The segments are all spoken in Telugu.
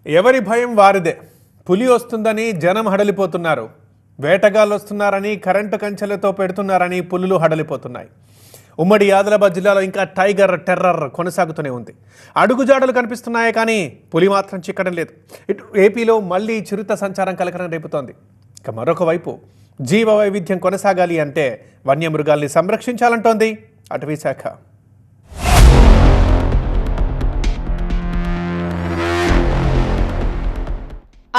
ఎవరి భయం వారిదే. పులి వస్తుందని జనం హడలిపోతున్నారు. వేటగాళ్ళు వస్తున్నారని కరెంటు కంచెలతో పెడుతున్నారని పులులు హడలిపోతున్నాయి. ఉమ్మడి ఆదిలాబాద్ జిల్లాలో ఇంకా టైగర్ టెర్రర్ కొనసాగుతూనే ఉంది. అడుగుజాడలు కనిపిస్తున్నాయి కానీ పులి మాత్రం చిక్కడం లేదు. ఇటు ఏపీలో మళ్ళీ చిరుత సంచారం కలకలం రేపుతోంది. ఇక మరొక వైపు జీవ వైవిధ్యం కొనసాగాలి అంటే వన్యమృగాల్ని సంరక్షించాలంటోంది అటవీ శాఖ.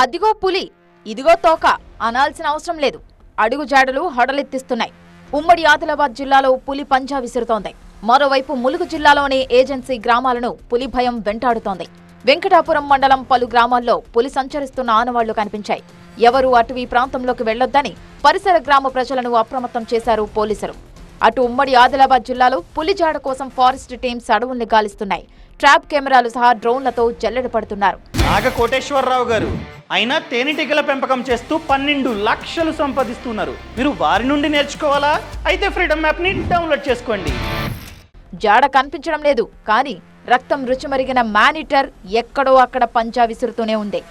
అదిగో పులి, ఇదిగో తోక అనాల్సిన అవసరం లేదు. అడుగుజాడలు హడలెత్తిస్తున్నాయి. ఉమ్మడి ఆదిలాబాద్ జిల్లాలో పులి పంజా విసురుతోంది. మరోవైపు ములుగు జిల్లాలోని ఏజెన్సీ గ్రామాలను పులి భయం వెంటాడుతోంది. వెంకటాపురం మండలం పలు గ్రామాల్లో పులి సంచరిస్తున్న ఆనవాళ్లు కనిపించాయి. ఎవరూ అటవీ ప్రాంతంలోకి వెళ్లొద్దని పరిసర గ్రామ ప్రజలను అప్రమత్తం చేశారు పోలీసులు. అటు ఉమ్మడి ఆదిలాబాద్ జిల్లాలో పులి జాడ కోసం ఫారెస్ట్ టీమ్స్ అడవుల్ని గాలిస్తున్నాయి. ట్రాప్ కెమెరాలు సహా డ్రోన్లతో జల్లెడ పడుతున్నారు. నాగ కోటేశ్వరరావు గారు అయినా తేనెటీగల పెంపకం చేస్తూ 12 లక్షలు సంపాదిస్తున్నారు. మీరు వారి నుండి నేర్చుకోవాలా? అయితే ఫ్రీడమ్ యాప్ని డౌన్లోడ్ చేసుకోండి. జాడ కనిపించడం లేదు, కానీ రక్తం రుచిమరిగిన మానిటర్ ఎక్కడో అక్కడ పంజా విసురుతూనే ఉంది.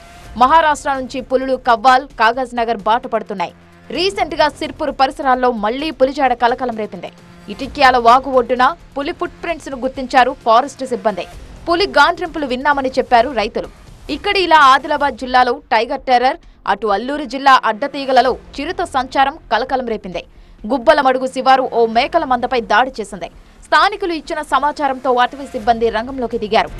మహారాష్ట్ర నుంచి పులులు కవ్వాల్, కాగజ్ నగర్ బాట పడుతున్నాయి. రీసెంట్ గా సిర్పూర్ పరిసరాల్లో మళ్లీ పులిజాడ కలకలం రేపింది. ఇటిక్యాల వాగు ఒడ్డున పులి ఫుట్ ప్రింట్స్ ను గుర్తించారు ఫారెస్ట్ సిబ్బంది. పులి గాండ్రింపులు విన్నామని చెప్పారు రైతులు. ఇక్కడ ఇలా ఆదిలాబాద్ జిల్లాలో టైగర్ టెర్రర్, అటు అల్లూరు జిల్లా అడ్డతీగలలో చిరుత సంచారం కలకలం రేపింది. గుబ్బల మడుగు శివారు ఓ మేకల మందపై దాడి చేసింది. స్థానికులు ఇచ్చిన సమాచారంతో అటవీ సిబ్బంది రంగంలోకి దిగారు.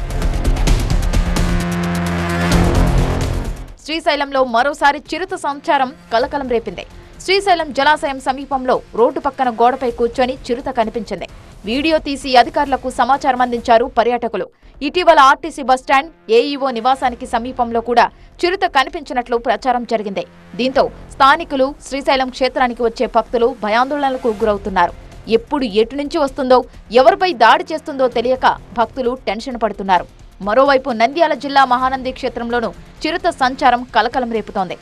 శ్రీశైలంలో మరోసారి చిరుత సంచారం కలకలం రేపింది. శ్రీశైలం జలాశయం సమీపంలో రోడ్డు పక్కన గోడపై కూర్చొని చిరుత కనిపించింది. వీడియో తీసి అధికారులకు సమాచారం అందించారు పర్యాటకులు. ఇటీవల ఆర్టీసీ బస్టాండ్, ఏఈఓ నివాసానికి సమీపంలో కూడా చిరుత కనిపించినట్లు ప్రచారం జరిగింది. దీంతో స్థానికులు, శ్రీశైలం క్షేత్రానికి వచ్చే భక్తులు భయాందోళనలకు గురవుతున్నారు. ఎప్పుడు ఎటు నుంచి వస్తుందో, ఎవరిపై దాడి చేస్తుందో తెలియక భక్తులు టెన్షన్ పడుతున్నారు. మరోవైపు నంద్యాల జిల్లా మహానంది క్షేత్రంలోనూ చిరుత సంచారం కలకలం రేపుతోంది.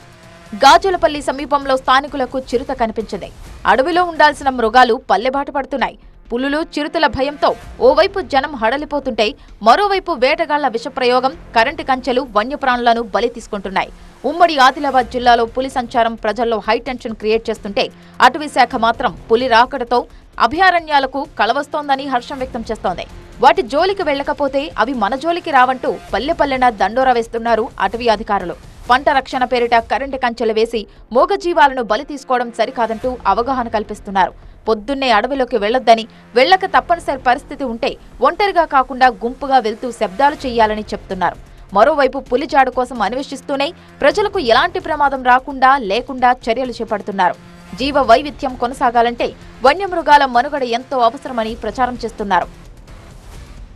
గాజులపల్లి సమీపంలో స్థానికులకు చిరుత కనిపించింది. అడవిలో ఉండాల్సిన మృగాలు పల్లెబాట పడుతున్నాయి. పులులు, చిరుతల భయంతో ఓవైపు జనం హడలిపోతుంటే మరోవైపు వేటగాళ్ల విషప్రయోగం, కరెంటు కంచెలు వన్యప్రాణులను బలి తీసుకుంటున్నాయి. ఉమ్మడి ఆదిలాబాద్ జిల్లాలో పులి సంచారం ప్రజల్లో హైటెన్షన్ క్రియేట్ చేస్తుంటే అటవీ శాఖ మాత్రం పులి రాకడతో అభయారణ్యాలకు కలవస్తోందని హర్షం వ్యక్తం చేస్తోంది. వాటి జోలికి వెళ్లకపోతే అవి మన జోలికి రావంటూ పల్లెపల్లెన దండోరా వేస్తున్నారు అటవీ అధికారులు. పంట రక్షణ పేరిట కరెంటు కంచెలు వేసి మూగజీవాలను బలి తీసుకోవడం సరికాదంటూ అవగాహన కల్పిస్తున్నారు. పొద్దున్నే అడవిలోకి వెళ్లొద్దని, వెళ్లక తప్పనిసరి పరిస్థితి ఉంటే ఒంటరిగా కాకుండా గుంపుగా వెళ్తూ శబ్దాలు చేయాలని చెప్తున్నారు. మరోవైపు పులిజాడు కోసం అన్వేషిస్తూనే ప్రజలకు ఎలాంటి ప్రమాదం లేకుండా చర్యలు చేపడుతున్నారు. జీవ వైవిధ్యం కొనసాగాలంటే వన్యమృగాల మనుగడ ఎంతో అవసరమని ప్రచారం చేస్తున్నారు.